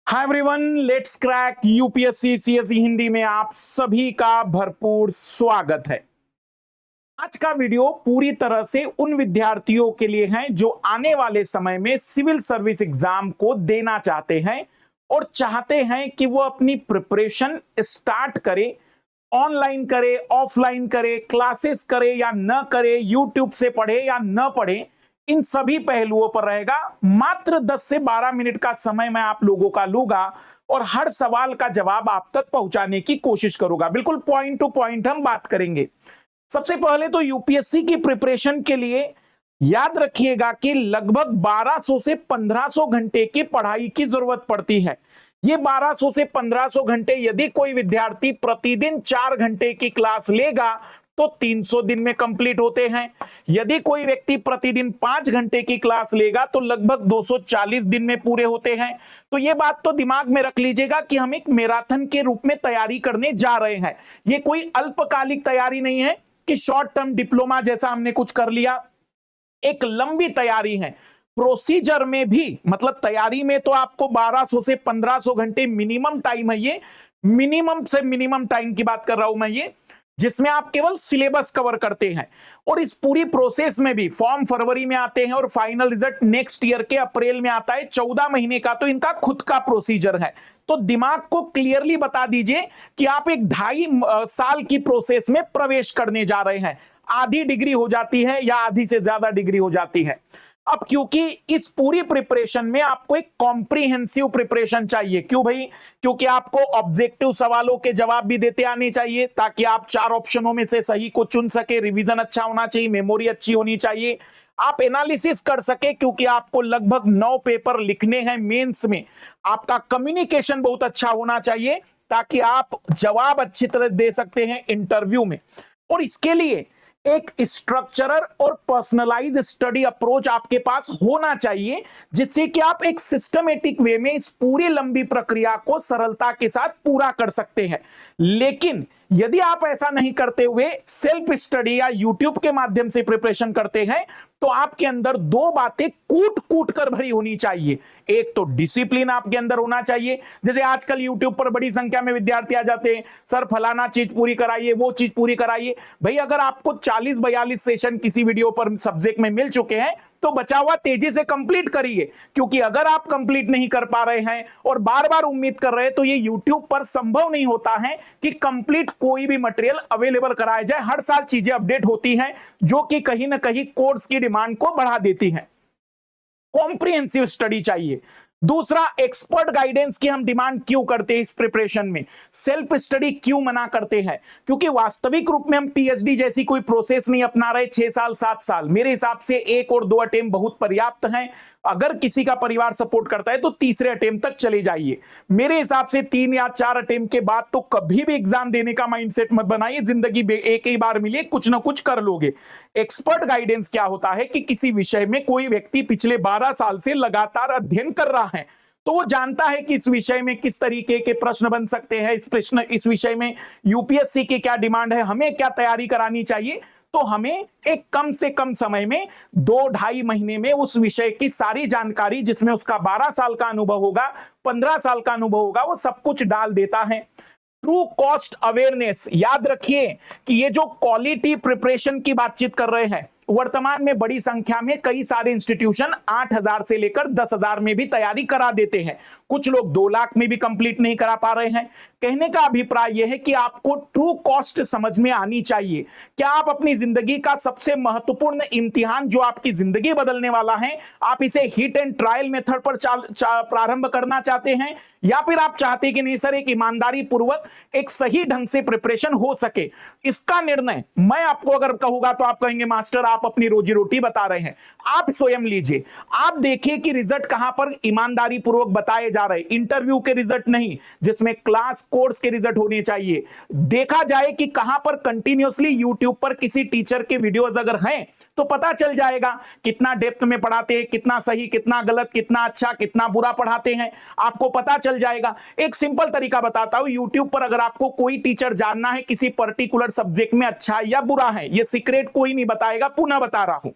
Hi everyone, let's crack UPSC CSE Hindi में आप सभी का भरपूर स्वागत है। आज का वीडियो पूरी तरह से उन विद्यार्थियों के लिए है जो आने वाले समय में सिविल सर्विस एग्जाम को देना चाहते हैं और चाहते हैं कि वो अपनी प्रिपरेशन स्टार्ट करे, ऑनलाइन करे, ऑफलाइन करे, क्लासेस करे या न करे, यूट्यूब से पढ़े या न पढ़े, इन सभी पहलुओं पर रहेगा। मात्र 10 से 12 मिनट का समय मैं आप लोगों का लूंगा और हर सवाल का जवाब आप तक पहुंचाने की कोशिश करूंगा। बिल्कुल पॉइंट टू पॉइंट हम बात करेंगे। सबसे पहले तो यूपीएससी की प्रिपरेशन के लिए याद रखिएगा कि लगभग 1200 से 1500 घंटे की पढ़ाई की जरूरत पड़ती है। ये 1200 से 1500 घंटे यदि कोई विद्यार्थी प्रतिदिन 4 घंटे की क्लास लेगा तो 300 दिन में कंप्लीट होते हैं। यदि कोई व्यक्ति प्रतिदिन 5 घंटे की क्लास लेगा तो लगभग 240 दिन में पूरे होते हैं। तो ये बात तो दिमाग में रख लीजिएगा कि हम एक मैराथन के रूप में तैयारी करने जा रहे हैं। ये कोई अल्पकालिक तैयारी नहीं है कि शॉर्ट टर्म डिप्लोमा जैसा हमने कुछ कर लिया। एक लंबी तैयारी है। प्रोसीजर में भी, मतलब तैयारी में तो आपको 1200 से 1500 घंटे मिनिमम टाइम है। ये मिनिमम से मिनिमम टाइम की बात कर रहा हूं मैं, ये जिसमें आप केवल सिलेबस कवर करते हैं। और इस पूरी प्रोसेस में भी फॉर्म फरवरी में आते हैं और फाइनल रिजल्ट नेक्स्ट ईयर के अप्रैल में आता है। 14 महीने का तो इनका खुद का प्रोसीजर है। तो दिमाग को क्लियरली बता दीजिए कि आप एक 2.5 साल की प्रोसेस में प्रवेश करने जा रहे हैं। आधी डिग्री हो जाती है या आधी से ज्यादा डिग्री हो जाती है। अब क्योंकि इस पूरी प्रिपरेशन में आपको एक कॉम्प्रिहेंसिव प्रिपरेशन चाहिए। क्यों भाई? क्योंकि आपको ऑब्जेक्टिव सवालों के जवाब भी देते आने चाहिए ताकि आप 4 ऑप्शनों में से सही को चुन सके। रिवीजन अच्छा होना चाहिए, मेमोरी अच्छी होनी चाहिए, आप एनालिसिस कर सके क्योंकि आपको लगभग 9 पेपर लिखने हैं मेंस में। आपका कम्युनिकेशन बहुत अच्छा होना चाहिए ताकि आप जवाब अच्छी तरह दे सकते हैं इंटरव्यू में। और इसके लिए एक स्ट्रक्चरर और पर्सनलाइज स्टडी अप्रोच आपके पास होना चाहिए जिससे कि आप एक सिस्टमेटिक वे में इस पूरी लंबी प्रक्रिया को सरलता के साथ पूरा कर सकते हैं। लेकिन यदि आप ऐसा नहीं करते हुए सेल्फ स्टडी या यूट्यूब के माध्यम से प्रिपरेशन करते हैं तो आपके अंदर 2 बातें कूट कूट कर भरी होनी चाहिए। एक तो डिसिप्लिन आपके अंदर होना चाहिए। जैसे आजकल यूट्यूब पर बड़ी संख्या में विद्यार्थी आ जाते हैं, सर फलाना चीज पूरी कराइए, वो चीज पूरी कराइए। भाई अगर आपको 40-42 सेशन किसी वीडियो पर सब्जेक्ट में मिल चुके हैं तो बचा हुआ तेजी से कंप्लीट करिए। क्योंकि अगर आप कंप्लीट नहीं कर पा रहे हैं और बार बार उम्मीद कर रहे हैं तो ये यूट्यूब पर संभव नहीं होता है कि कंप्लीट कोई भी मटेरियल अवेलेबल कराया जाए। हर साल चीजें अपडेट होती हैं जो कि कहीं ना कहीं कोर्स की डिमांड को बढ़ा देती हैं। कॉम्प्रिहेंसिव स्टडी चाहिए। दूसरा, एक्सपर्ट गाइडेंस की हम डिमांड क्यों करते हैं इस प्रिपरेशन में? सेल्फ स्टडी क्यों मना करते हैं? क्योंकि वास्तविक रूप में हम पीएचडी जैसी कोई प्रोसेस नहीं अपना रहे 6 साल 7 साल। मेरे हिसाब से 1 और 2 अटेम्प्ट बहुत पर्याप्त हैं। अगर किसी का परिवार सपोर्ट करता है तो तीसरे अटेम्प्ट तक चले जाइए। मेरे हिसाब से 3 या 4 अटेम्प्ट के बाद तो कभी भी एग्जाम देने का माइंडसेट मत बनाइए। जिंदगी में एक ही बार मिले, कुछ ना कुछ कर लोगे। एक्सपर्ट गाइडेंस क्या होता है कि किसी विषय में कोई व्यक्ति पिछले 12 साल से लगातार अध्ययन कर रहा है तो वो जानता है कि इस विषय में किस तरीके के प्रश्न बन सकते हैं, इस विषय में यूपीएससी की क्या डिमांड है, हमें क्या तैयारी करानी चाहिए। तो हमें एक कम से कम समय में 2-2.5 महीने में उस विषय की सारी जानकारी, जिसमें उसका 12 साल का अनुभव होगा, 15 साल का अनुभव होगा, वो सब कुछ डाल देता है। ट्रू कॉस्ट अवेयरनेस, याद रखिए कि ये जो क्वालिटी प्रिपरेशन की बातचीत कर रहे हैं, वर्तमान में बड़ी संख्या में कई सारे इंस्टीट्यूशन 8,000 से लेकर 10,000 में भी तैयारी करा देते हैं। कुछ लोग 2 लाख में भी कंप्लीट नहीं करा पा रहे हैं। कहने का अभिप्राय यह है कि आपको ट्रू कॉस्ट समझ में आनी चाहिए। क्या आप अपनी जिंदगी का सबसे महत्वपूर्ण इम्तिहान, जो आपकी जिंदगी बदलने वाला है, आप इसे हिट एंड ट्रायल मेथड पर प्रारंभ करना चाहते हैं या फिर आप चाहते हैं कि नहीं सर एक ईमानदारी पूर्वक एक सही ढंग से प्रिपरेशन हो सके? इसका निर्णय मैं आपको अगर कहूंगा तो आप कहेंगे मास्टर आप अपनी रोजी रोटी बता रहे हैं। आप स्वयं लीजिए, आप देखिए कि रिजल्ट कहां पर ईमानदारी पूर्वक बताए जा रहे हैं। इंटरव्यू के रिजल्ट नहीं, जिसमें क्लास कोर्स के रिजल्ट होने चाहिए। देखा जाए कि कहां पर कंटिन्यूअसली यूट्यूब पर किसी टीचर के वीडियोस अगर हैं तो पता चल जाएगा कितना डेप्थ में पढ़ाते हैं, कितना सही, कितना गलत, कितना अच्छा, कितना बुरा पढ़ाते हैं, आपको पता चल जाएगा। एक सिंपल तरीका बताता हूं, यूट्यूब पर अगर आपको कोई टीचर जानना है किसी पर्टिकुलर सब्जेक्ट में अच्छा या बुरा है, ये सीक्रेट कोई नहीं बताएगा, पुनः बता रहा हूं।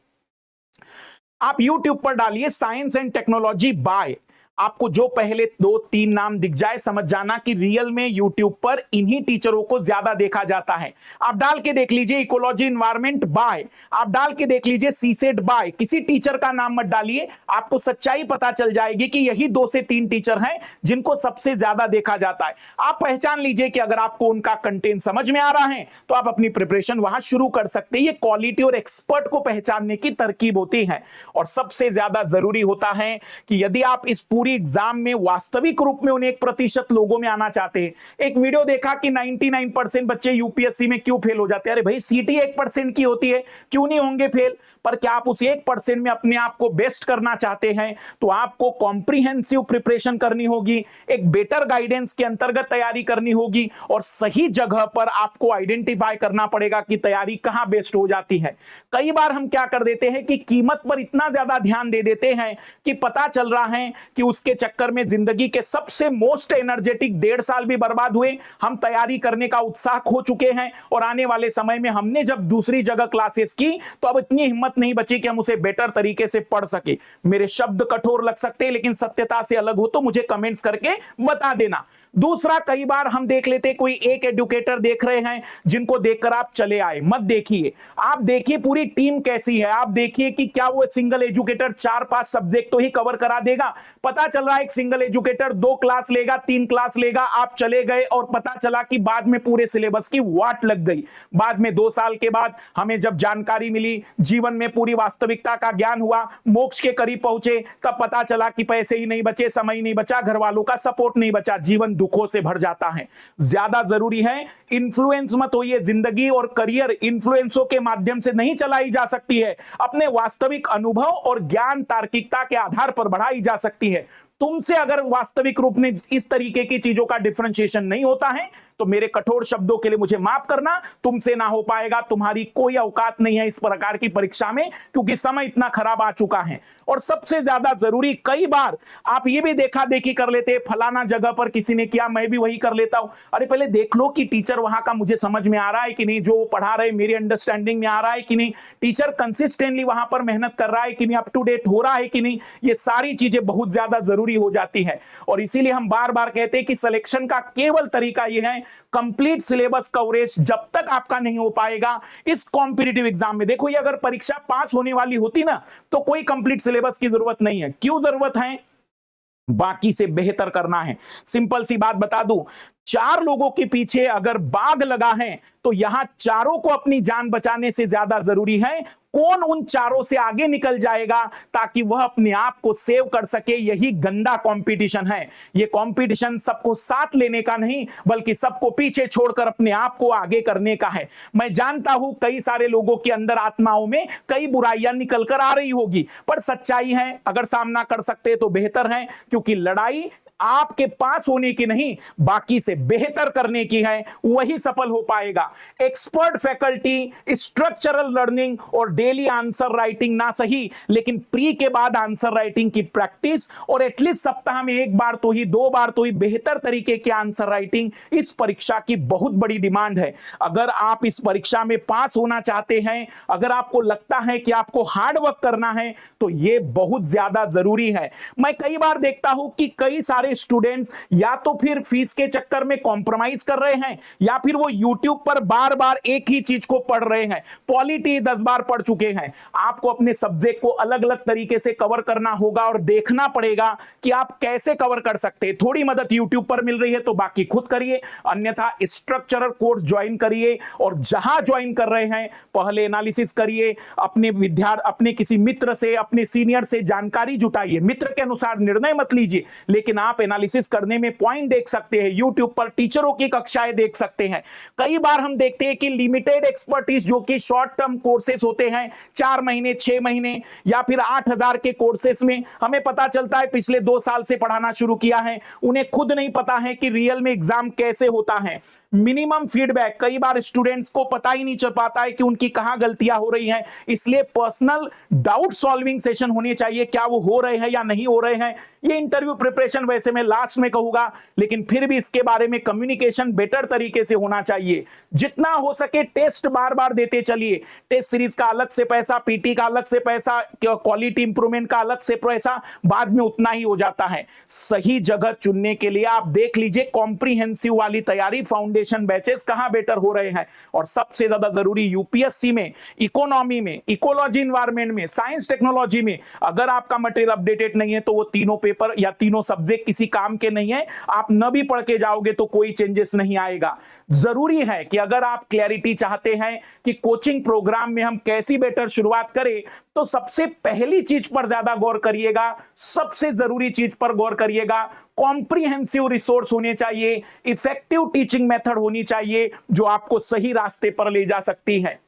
आप यूट्यूब पर डालिए साइंस एंड टेक्नोलॉजी बाय, आपको जो पहले 2-3 नाम दिख जाए समझ जाना कि रियल में यूट्यूब पर इन्हीं टीचरों को ज्यादा देखा जाता है। आप डाल के देख लीजिए इकोलॉजी एनवायरनमेंट बाय, आप डाल के देख लीजिए सीसेट बाय, किसी टीचर का नाम मत डालिए, आपको सच्चाई पता चल जाएगी कि यही 2 से 3 टीचर हैं जिनको सबसे ज्यादा देखा जाता है। आप पहचान लीजिए कि अगर आपको उनका कंटेंट समझ में आ रहा है तो आप अपनी प्रिपरेशन वहां शुरू कर सकते हैं। ये क्वालिटी और एक्सपर्ट को पहचानने की तरकीब होती है। और सबसे ज्यादा जरूरी होता है कि यदि आप इस पूरी एग्जाम में वास्तविक रूप में उन्हें 1% लोगों में आना चाहते हैं। एक वीडियो देखा कि 99% बच्चे यूपीएससी में क्यों फेल हो जाते हैं। अरे भाई सीटी 1% की होती है, क्यों नहीं होंगे फेल? पर क्या आप उस 1% में अपने आप को बेस्ट करना चाहते हैं तो आपको कॉम्प्रिहेंसिव प्रिपरेशन करनी होगी, एक बेटर गाइडेंस के अंतर्गत तैयारी करनी होगी और सही जगह पर आपको आइडेंटिफाई करना पड़ेगा कि तैयारी कहां बेस्ट हो जाती है। कई बार हम क्या कर देते हैं कि कीमत पर इतना ज्यादा ध्यान दे देते हैं कि पता चल रहा है कि उसके चक्कर में जिंदगी के सबसे मोस्ट एनर्जेटिक 1.5 साल भी बर्बाद हुए। हम तैयारी करने का उत्साह खो चुके हैं और आने वाले समय में हमने जब दूसरी जगह क्लासेस की तो अब इतनी हिम्मत नहीं बची कि हम उसे बेटर तरीके से पढ़ सके। मेरे शब्द कठोर लग सकते हैं लेकिन सत्यता से अलग हो तो मुझे कमेंट्स करके बता देना। दूसरा, कई बार हम देख लेते हैं कोई एक एजुकेटर देख रहे हैं जिनको देखकर आप चले आए, मत देखिए। आप देखिए पूरी टीम कैसी है, आप देखिए कि क्या वो सिंगल एजुकेटर 4-5 सब्जेक्ट तो ही कवर करा देगा। पता चल रहा है एक सिंगल एजुकेटर 2 क्लास लेगा, 3 क्लास लेगा, आप चले गए और पता चला कि बाद में पूरे सिलेबस की वाट लग गई। बाद में 2 साल के बाद हमें जब जानकारी मिली, जीवन में पूरी वास्तविकता का ज्ञान हुआ, मोक्ष के करीब पहुंचे, तब पता चला कि पैसे ही नहीं बचे, समय ही नहीं बचा, घर वालों का सपोर्ट नहीं बचा, जीवन दुखों से भर जाता है। ज्यादा जरूरी है इन्फ्लुएंस मत होइए। जिंदगी और करियर इन्फ्लुएंसों के माध्यम से नहीं चलाई जा सकती है, अपने वास्तविक अनुभव और ज्ञान तार्किकता के आधार पर बढ़ाई जा सकती है। तुमसे अगर वास्तविक रूप में इस तरीके की चीजों का डिफरेंशिएशन नहीं होता है तो मेरे कठोर शब्दों के लिए मुझे माफ करना, तुमसे ना हो पाएगा। तुम्हारी कोई औकात नहीं है इस प्रकार की परीक्षा में, क्योंकि समय इतना खराब आ चुका है। और सबसे ज्यादा जरूरी, कई बार आप ये भी देखा देखी कर लेते हैं, फलाना जगह पर किसी ने किया मैं भी वही कर लेता हूं। अरे पहले देख लो कि टीचर वहां का मुझे समझ में आ रहा है कि नहीं, जो पढ़ा रहे मेरी अंडरस्टैंडिंग में आ रहा है कि नहीं, टीचर कंसिस्टेंटली वहां पर मेहनत कर रहा है कि नहीं, अप टू डेट हो रहा है कि नहीं। ये सारी चीजें बहुत ज्यादा जरूरी हो जाती है। और इसीलिए हम बार बार कहते हैं कि सिलेक्शन का केवल तरीका यह है कंप्लीट सिलेबस कवरेज। जब तक आपका नहीं हो पाएगा इस कॉम्पिटिटिव एग्जाम में, देखो ये अगर परीक्षा पास होने वाली होती ना तो कोई कंप्लीट सिलेबस की जरूरत नहीं है। क्यों जरूरत है? बाकी से बेहतर करना है। सिंपल सी बात बता दूं, 4 लोगों के पीछे अगर बाघ लगा है तो यहां चारों को अपनी जान बचाने से ज्यादा जरूरी है कौन उन चारों से आगे निकल जाएगा ताकि वह अपने आप को सेव कर सके। यही गंदा कंपटीशन है। यह कंपटीशन सबको साथ लेने का नहीं बल्कि सबको पीछे छोड़कर अपने आप को आगे करने का है। मैं जानता हूं कई सारे लोगों के अंदर आत्माओं में कई बुराइयां निकल कर आ रही होगी, पर सच्चाई है अगर सामना कर सकते तो बेहतर है, क्योंकि लड़ाई आपके पास होने की नहीं बाकी से बेहतर करने की है, वही सफल हो पाएगा। एक्सपर्ट फैकल्टी, स्ट्रक्चरल लर्निंग और डेली आंसर राइटिंग ना सही लेकिन प्री के बाद आंसर राइटिंग की प्रैक्टिस और एटलीस्ट सप्ताह में 1 बार तो ही 2 बार तो ही बेहतर तरीके की आंसर राइटिंग इस परीक्षा की बहुत बड़ी डिमांड है। अगर आप इस परीक्षा में पास होना चाहते हैं, अगर आपको लगता है कि आपको हार्ड वर्क करना है तो यह बहुत ज्यादा जरूरी है। मैं कई बार देखता हूं कि कई सारे स्टूडेंट्स या तो फिर फीस के चक्कर में कॉम्प्रोमाइज कर रहे हैं या फिर वो YouTube पर बार बार एक ही चीज को पढ़ रहे हैं। पॉलिटी 10 बार पढ़ चुके हैं। आपको अपने सब्जेक्ट को अलग अलग तरीके से कवर करना होगा और देखना पड़ेगा कि आप कैसे कवर कर सकते हैं। थोड़ी मदद YouTube पर मिल रही है तो बाकी खुद करिए, अन्यथा स्ट्रक्चरल कोर्स ज्वाइन करिए और जहां ज्वाइन कर रहे हैं पहले एनालिसिस करिए, अपने किसी मित्र से, अपने सीनियर से जानकारी जुटाइए। मित्र के अनुसार निर्णय मत लीजिए लेकिन आप एनालिसिस करने में पॉइंट देख सकते हैं। YouTube पर टीचरों की कक्षाएं देख सकते हैं। कई बार हम देखते हैं कि लिमिटेड एक्सपर्टीज जो कि शॉर्ट टर्म कोर्सेस होते हैं, 4 महीने 6 महीने या फिर 8,000 के कोर्सेस में हमें पता चलता है पिछले 2 साल से पढ़ाना शुरू किया है, उन्हें खुद नहीं पता है कि रियल में एग्जाम कैसे होता है। Minimum feedback. कई बार स्टूडेंट्स को पता ही नहीं चल पाता है कि उनकी कहां गलतियां हो रही हैं, इसलिए पर्सनल डाउट सॉल्विंग सेशन होने चाहिए, क्या वो हो रहे हैं या नहीं हो रहे हैं। ये इंटरव्यू प्रिपरेशन वैसे मैं लास्ट में कहूंगा, लेकिन फिर भी इसके बारे में कम्युनिकेशन बेटर तरीके से होना चाहिए। जितना हो सके टेस्ट बार बार देते चलिए। टेस्ट सीरीज का अलग से पैसा, पीटी का अलग से पैसा, क्वालिटी इंप्रूवमेंट का अलग से पैसा, बाद में उतना ही हो जाता है। सही जगह चुनने के लिए आप देख लीजिए कॉम्प्रिहेंसिव वाली तैयारी, फाउंडेशन बैचेस कहां बेटर हो रहे हैं। और सबसे ज्यादा जरूरी यूपीएससी में, इकोनॉमी में, इकोलॉजी इन्वायरमेंट में, साइंस टेक्नोलॉजी में अगर आपका मटेरियल अपडेटेड नहीं है तो वो तीनों पेपर या तीनों सब्जेक्ट किसी काम के नहीं है। आप न भी पढ़ के जाओगे तो कोई चेंजेस नहीं आएगा। जरूरी है कि अगर आप क्लैरिटी चाहते हैं कि कोचिंग प्रोग्राम में हम कैसी बेटर शुरुआत करें, तो सबसे पहली चीज पर ज्यादा गौर करिएगा, सबसे जरूरी चीज पर गौर करिएगा। कॉम्प्रिहेंसिव रिसोर्स होने चाहिए, इफेक्टिव टीचिंग मेथड होनी चाहिए जो आपको सही रास्ते पर ले जा सकती है।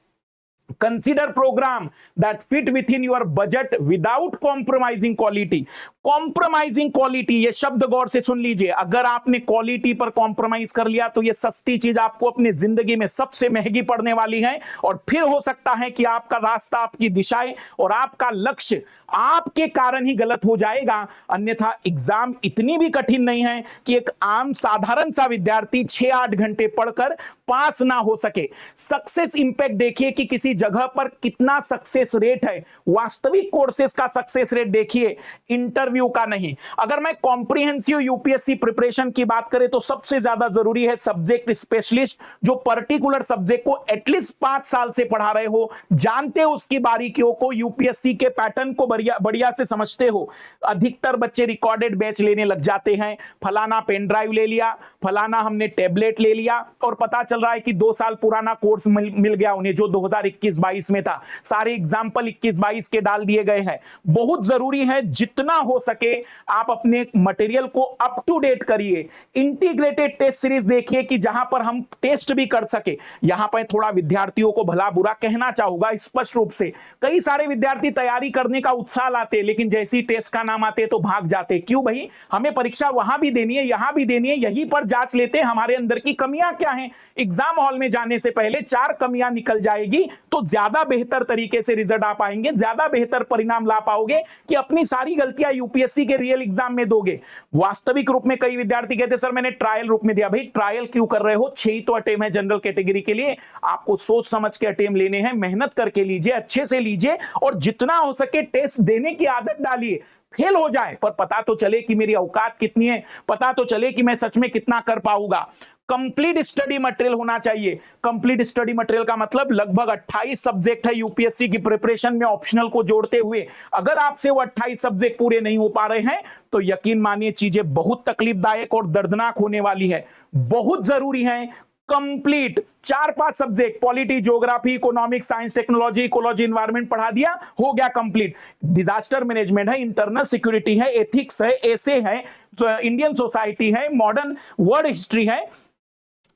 Consider program that fit within your budget without compromising quality. Compromising quality, ये शब्द गौर से सुन लीजिए। अगर आपने क्वालिटी पर कॉम्प्रोमाइज कर लिया तो ये सस्ती चीज आपको अपनी जिंदगी में सबसे महंगी पड़ने वाली है। और फिर हो सकता है कि आपका रास्ता, आपकी दिशाएं और आपका लक्ष्य आपके कारण ही गलत हो जाएगा। अन्यथा एग्जाम इतनी भी कठिन नहीं है कि एक आम साधारण सा विद्यार्थी 6-8 घंटे पढ़कर पास ना हो सके। सक्सेस इंपैक्ट देखिए कि किसी जगह पर कितना सक्सेस रेट है। वास्तविक कोर्सेज का सक्सेस रेट देखिए, इंटरव्यू का नहीं। अगर मैं कॉम्प्रिहेंसिव यूपीएससी प्रिपरेशन की बात करें तो सबसे ज्यादा जरूरी है सब्जेक्ट स्पेशलिस्ट, जो पर्टिकुलर सब्जेक्ट को एटलीस्ट 5 साल से पढ़ा रहे हो, जानते हो उसकी बारीकियों को, यूपीएससी के पैटर्न को बढ़िया से समझते हो। अधिकतर बच्चे रिकॉर्डेड बैच लेने लग जाते हैं। फलाना पेन ड्राइव ले लिया, फलाना हमने टैबलेट ले लिया और पता चल रहा है कि 2 साल पुराना कोर्स मिल गया उन्हें जो 2021-22 में था। सारे एग्जाम्पल 21-22 के डाल दिए गए हैं। बहुत जरूरी है जितना हो सके आप अपने मटेरियल को अप टू डेट करिए। इंटीग्रेटेड टेस्ट सीरीज देखिए कि जहां पर हम टेस्ट भी कर सके। यहां पर थोड़ा विद्यार्थियों को भला बुरा कहना चाहूंगा स्पष्ट रूप से। कई सारे विद्यार्थी तैयारी करने का उत्साह लाते, लेकिन जैसी टेस्ट का नाम आते तो भाग जाते। क्यों भाई, हमें परीक्षा वहां भी देनी है, यहां भी देनी है, यहीं पर जांच लेते हमारे अंदर की कमियां क्या हैं। एग्जाम हॉल में जाने से पहले 4 कमियां निकल जाएगी तो ज्यादा बेहतर तरीके से रिजल्ट आ पाएंगे, ज्यादा बेहतर परिणाम ला पाओगे कि अपनी सारी गलतियां यूपीएससी के रियल एग्जाम में दोगे। वास्तविक रूप में कई विद्यार्थी कहते सर मैंने ट्रायल रूप में दिया। भाई ट्रायल क्यों कर रहे हो? 6 ही तो अटेम्प्ट है जनरल कैटेगरी के लिए। आपको सोच समझ के अटेम्प्ट लेने हैं, मेहनत करके लीजिए, अच्छे से लीजिए और जितना हो सके टेस्ट देने की आदत डालिए। फेल हो जाए पर पता तो चले कि मेरी औकात कितनी है, पता तो चले कि मैं सच में कितना कर पाऊंगा। कंप्लीट स्टडी मटेरियल होना चाहिए। कंप्लीट स्टडी मटेरियल का मतलब लगभग 28 सब्जेक्ट है यूपीएससी की प्रिपरेशन में ऑप्शनल को जोड़ते हुए। अगर आपसे वो 28 सब्जेक्ट पूरे नहीं हो पा रहे हैं तो यकीन मानिए चीजें बहुत तकलीफदायक और दर्दनाक होने वाली है। बहुत जरूरी है complete 4-5 subject, polity, geography, economics, science technology, ecology environment पढ़ा दिया, हो गया कंप्लीट। डिजास्टर मैनेजमेंट है, इंटरनल सिक्योरिटी है, एथिक्स है, एसे है, इंडियन सोसाइटी है, मॉडर्न वर्ल्ड हिस्ट्री है,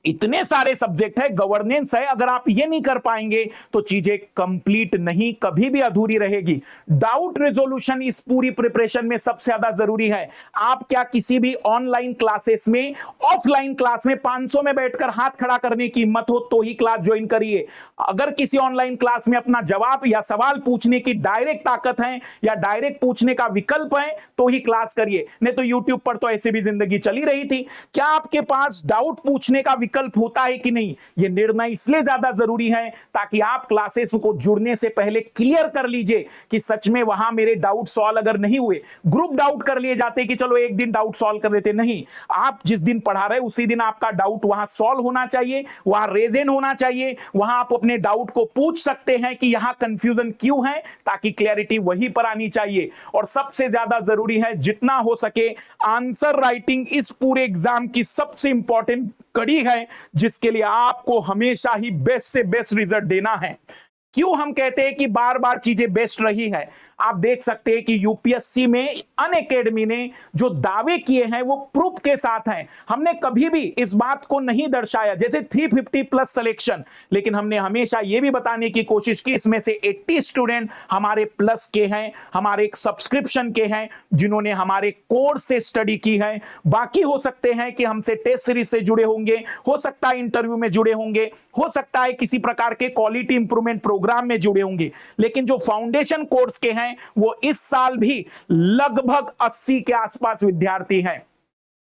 इतने सारे सब्जेक्ट है, गवर्नेंस है। अगर आप ये नहीं कर पाएंगे तो चीजें कंप्लीट नहीं, कभी भी अधूरी रहेगी। डाउट रेजोल्यूशन इस पूरी प्रिपरेशन में सबसे ज्यादा जरूरी है। आप क्या किसी भी ऑनलाइन क्लासेस में, ऑफलाइन क्लास में 500 में बैठकर हाथ खड़ा करने की हिम्मत हो तो ही क्लास ज्वाइन करिए। अगर किसी ऑनलाइन क्लास में अपना जवाब या सवाल पूछने की डायरेक्ट ताकत है या डायरेक्ट पूछने का विकल्प है तो ही क्लास करिए, नहीं तो यूट्यूब पर तो ऐसे भी जिंदगी चली रही थी। क्या आपके पास डाउट पूछने का विकल्प होता है कि नहीं, यह निर्णय इसलिए ज्यादा जरूरी है ताकि आप क्लासेस को जुड़ने से पहले क्लियर कर लीजिए कि सच में वहां मेरे डाउट सॉल्व अगर नहीं हुए। ग्रुप डाउट कर लिए जाते कि चलो एक दिन डाउट सॉल्व कर लेते, नहीं, आप जिस दिन पढ़ा रहे उसी दिन आपका डाउट वहां सॉल्व होना चाहिए, वहां रेजेंट होना चाहिए, वहां आप अपने डाउट को पूछ सकते हैं कि यहां कंफ्यूजन क्यों है, ताकि क्लैरिटी वहीं पर आनी चाहिए। और सबसे ज्यादा जरूरी है जितना हो सके आंसर राइटिंग इस पूरे एग्जाम की सबसे इंपॉर्टेंट कड़ी है जिसके लिए आपको हमेशा ही बेस्ट से बेस्ट रिजल्ट देना है। क्यों हम कहते हैं कि बार बार चीजें बेस्ट रही है? आप देख सकते हैं कि यूपीएससी में अनअकैडमी ने जो दावे किए हैं वो प्रूफ के साथ हैं। हमने कभी भी इस बात को नहीं दर्शाया जैसे 350 प्लस सिलेक्शन, लेकिन हमने हमेशा यह भी बताने की कोशिश की इसमें से 80 स्टूडेंट हमारे प्लस के हैं, हमारे एक सब्सक्रिप्शन के हैं, जिन्होंने हमारे कोर्स से स्टडी की है। बाकी हो सकते हैं कि हमसे टेस्ट सीरीज से जुड़े होंगे, हो सकता है इंटरव्यू में जुड़े होंगे, हो सकता है किसी प्रकार के क्वालिटी इंप्रूवमेंट प्रोग्राम में जुड़े होंगे, लेकिन जो फाउंडेशन कोर्स के हैं वो इस साल भी लगभग 80 के आसपास विद्यार्थी हैं।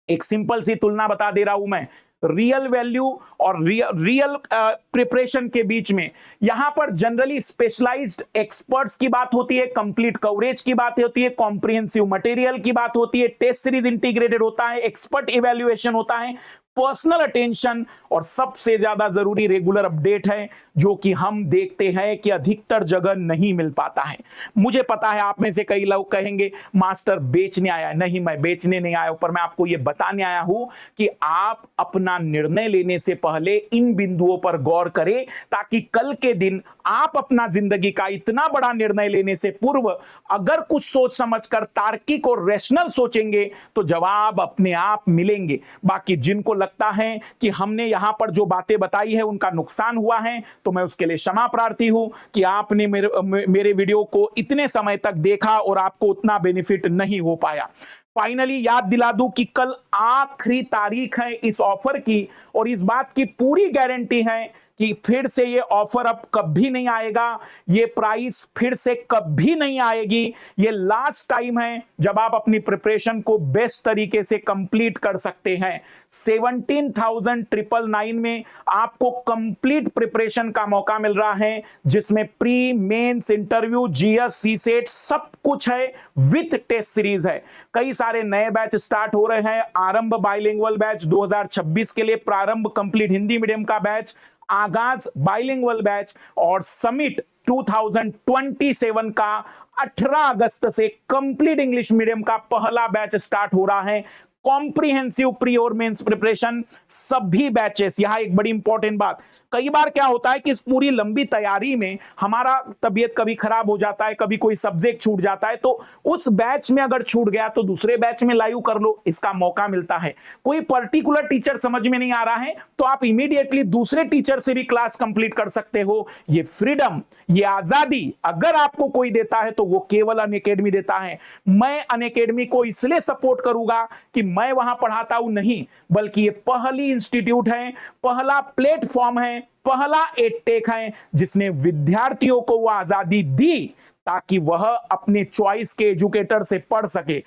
एक सिंपल सी तुलना बता दे रहा हूं मैं, रियल वैल्यू और रियल प्रिपरेशन के बीच में। यहां पर जनरली स्पेशलाइज्ड एक्सपर्ट्स की बात होती है, कंप्लीट कवरेज की बात होती है, कॉम्प्रिहेंसिव मटेरियल की बात होती है, टेस्ट सीरीज इंटीग्रेटेड होता है, एक्सपर्ट इवैल्यूएशन होता है, पर्सनल अटेंशन और सबसे ज्यादा जरूरी रेगुलर अपडेट है, जो कि हम देखते हैं कि अधिकतर जगह नहीं मिल पाता है। मुझे पता है आप में से कई लोग कहेंगे मास्टर बेचने आया है। नहीं, मैं बेचने नहीं आया हूं, पर मैं आपको यह बताने आया हूं कि आप अपना निर्णय लेने से पहले इन बिंदुओं पर गौर करें, ताकि कल के दिन आप अपना जिंदगी का इतना बड़ा निर्णय लेने से पूर्व अगर कुछ सोच समझकर तार्किक और रैशनल सोचेंगे तो जवाब अपने आप मिलेंगे। बाकी जिनको लगता है कि हमने यहां पर जो बातें बताई है उनका नुकसान हुआ है, तो मैं उसके लिए क्षमा प्रार्थी हूं कि आपने मेरे वीडियो को इतने समय तक देखा और आपको उतना बेनिफिट नहीं हो पाया। फाइनली याद दिला दूं कि कल आखिरी तारीख है इस ऑफर की, और इस बात की पूरी गारंटी है कि फिर से ये ऑफर अब कभी नहीं आएगा, ये प्राइस फिर से कभी नहीं आएगी। ये लास्ट टाइम है जब आप अपनी प्रिपरेशन को बेस्ट तरीके से कंप्लीट कर सकते हैं। 17,999 में आपको कंप्लीट प्रिपरेशन का मौका मिल रहा है, जिसमें pre mains interview GS CSAT सब कुछ है, विथ टेस्ट सीरीज है। कई सारे नए बैच स्टार्ट हो रहे हैं। आरंभ बाइलिंगुअल बैच 2026 के लिए, प्रारंभ कंप्लीट हिंदी मीडियम का बैच, आगाज बाइलिंगुअल बैच और समिट 2027 का 18 अगस्त से कंप्लीट इंग्लिश मीडियम का पहला बैच स्टार्ट हो रहा है। कॉम्प्रिहेंसिव प्री और मेंस प्रिपरेशन सभी बैचेस। यहां एक बड़ी इंपॉर्टेंट बात, कई बार क्या होता है कि इस पूरी लंबी तैयारी में हमारा तबीयत कभी खराब हो जाता है, कभी कोई सब्जेक्ट छूट जाता है, तो उस बैच में अगर छूट गया तो दूसरे बैच में लाइव कर लो, इसका मौका मिलता है। कोई पर्टिकुलर टीचर समझ में नहीं आ रहा है तो आप इमीडिएटली दूसरे टीचर से भी क्लास कंप्लीट कर सकते हो। ये फ्रीडम, ये आजादी अगर आपको कोई देता है तो वो केवल अनअकैडमी देता है। मैं अनअकैडमी को इसलिए सपोर्ट करूंगा कि मैं वहां पढ़ाता हूं नहीं, बल्कि ये पहली इंस्टीट्यूट है, पहला प्लेटफॉर्म है, पहला एडटेक है जिसने विद्यार्थियों को वो आजादी दी ताकि वह अपने चॉइस के एजुकेटर से पढ़ सके।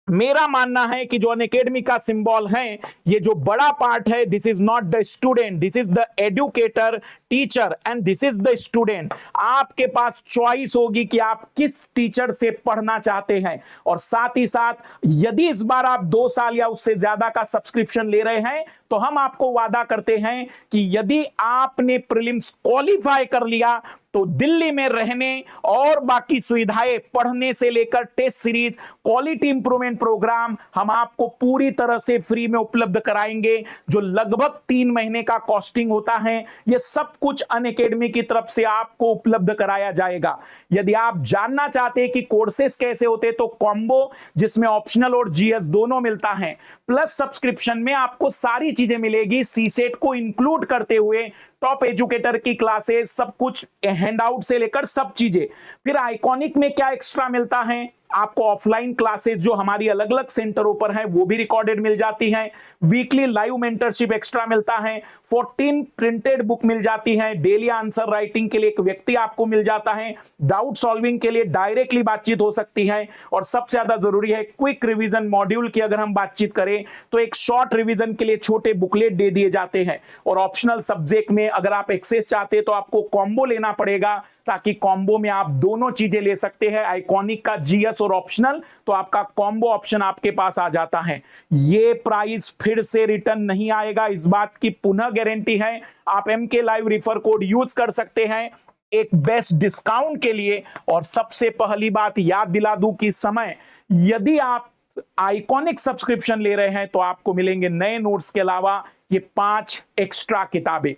मेरा मानना है कि जो अनअकैडमी का सिंबल है, ये जो बड़ा पार्ट है, this is not the student, this is the educator, teacher and this is the student. आपके पास चॉइस होगी कि आप किस टीचर से पढ़ना चाहते हैं, और साथ ही साथ यदि इस बार आप 2 साल या उससे ज्यादा का सब्सक्रिप्शन ले रहे हैं तो हम आपको वादा करते हैं कि यदि आपने प्रीलिम्स क्वालिफाई कर लिया तो दिल्ली में रहने और बाकी सुविधाएं, पढ़ने से लेकर test series, quality improvement programme हम आपको पूरी तरह से फ्री में उपलब्ध कराएंगे। जो लगभग 3 महीने का कॉस्टिंग होता है, यह सब कुछ अनअकैडमी की तरफ से आपको उपलब्ध कराया जाएगा। यदि आप जानना चाहते हैं कि कोर्सेस कैसे होते हैं तो कॉम्बो, जिसमें ऑप्शनल और जीएस दोनों मिलता है, प्लस सब्सक्रिप्शन में आपको सारी चीजें मिलेगी, सीसेट को इंक्लूड करते हुए टॉप एजुकेटर की क्लासेस, सब कुछ हैंडआउट से लेकर सब चीजें। फिर आइकॉनिक में क्या एक्स्ट्रा मिलता है, आपको ऑफलाइन क्लासेस जो हमारी अलग अलग सेंटरों पर है वो भी रिकॉर्डेड मिल जाती हैं, वीकली लाइव मेंटरशिप एक्स्ट्रा मिलता है, 14 प्रिंटेड बुक मिल जाती है, डेली आंसर राइटिंग के लिए एक व्यक्ति आपको मिल जाता है, डाउट सॉल्विंग के लिए डायरेक्टली बातचीत हो सकती है, और सबसे ज्यादा जरूरी है क्विक रिवीजन मॉड्यूल की अगर हम बातचीत करें तो एक शॉर्ट रिवीजन के लिए छोटे बुकलेट दे दिए जाते हैं। और ऑप्शनल सब्जेक्ट में अगर आप एक्सेस चाहते हैं तो आपको कॉम्बो लेना पड़ेगा, ताकि कॉम्बो में आप दोनों चीजें ले सकते हैं, आइकॉनिक का जीएस और ऑप्शनल, तो आपका कॉम्बो ऑप्शन आपके पास आ जाता है। ये प्राइस फिर से रिटर्न नहीं आएगा, इस बात की पुनः गारंटी है। आप MK live refer code use कर सकते हैं एक बेस्ट डिस्काउंट के लिए। और सबसे पहली बात याद दिला दूं कि समय, यदि आप आइकॉनिक सब्सक्रिप्शन ले रहे हैं तो आपको मिलेंगे नए नोट्स के अलावा ये 5 एक्स्ट्रा किताबें।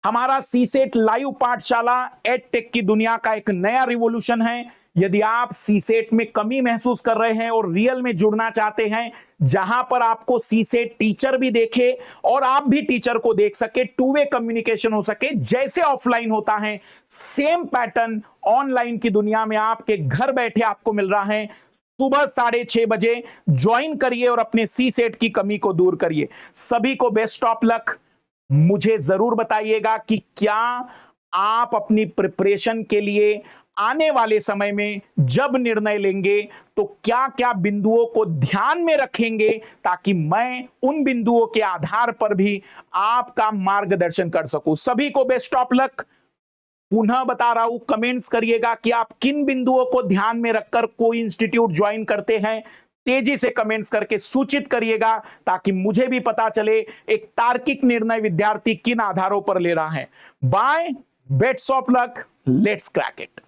हमारा सीसेट लाइव पाठशाला एडटेक की दुनिया का एक नया रिवॉल्यूशन है। यदि आप सीसेट में कमी महसूस कर रहे हैं और रियल में जुड़ना चाहते हैं, जहां पर आपको सीसेट टीचर भी देखे और आप भी टीचर को देख सके, टू वे कम्युनिकेशन हो सके, जैसे ऑफलाइन होता है सेम पैटर्न ऑनलाइन की दुनिया में आपके घर बैठे आपको मिल रहा है। सुबह 6:30 बजे ज्वाइन करिए और अपने सीसेट की कमी को दूर करिए। सभी को बेस्ट ऑफ लक। मुझे जरूर बताइएगा कि क्या आप अपनी प्रिपरेशन के लिए आने वाले समय में जब निर्णय लेंगे तो क्या क्या बिंदुओं को ध्यान में रखेंगे, ताकि मैं उन बिंदुओं के आधार पर भी आपका मार्गदर्शन कर सकूं। सभी को बेस्ट ऑफ लक। पुनः बता रहा हूं, कमेंट्स करिएगा कि आप किन बिंदुओं को ध्यान में रखकर कोई इंस्टीट्यूट ज्वाइन करते हैं। तेजी से कमेंट्स करके सूचित करिएगा, ताकि मुझे भी पता चले एक तार्किक निर्णय विद्यार्थी किन आधारों पर ले रहा है। Bye, best of luck, let's crack it.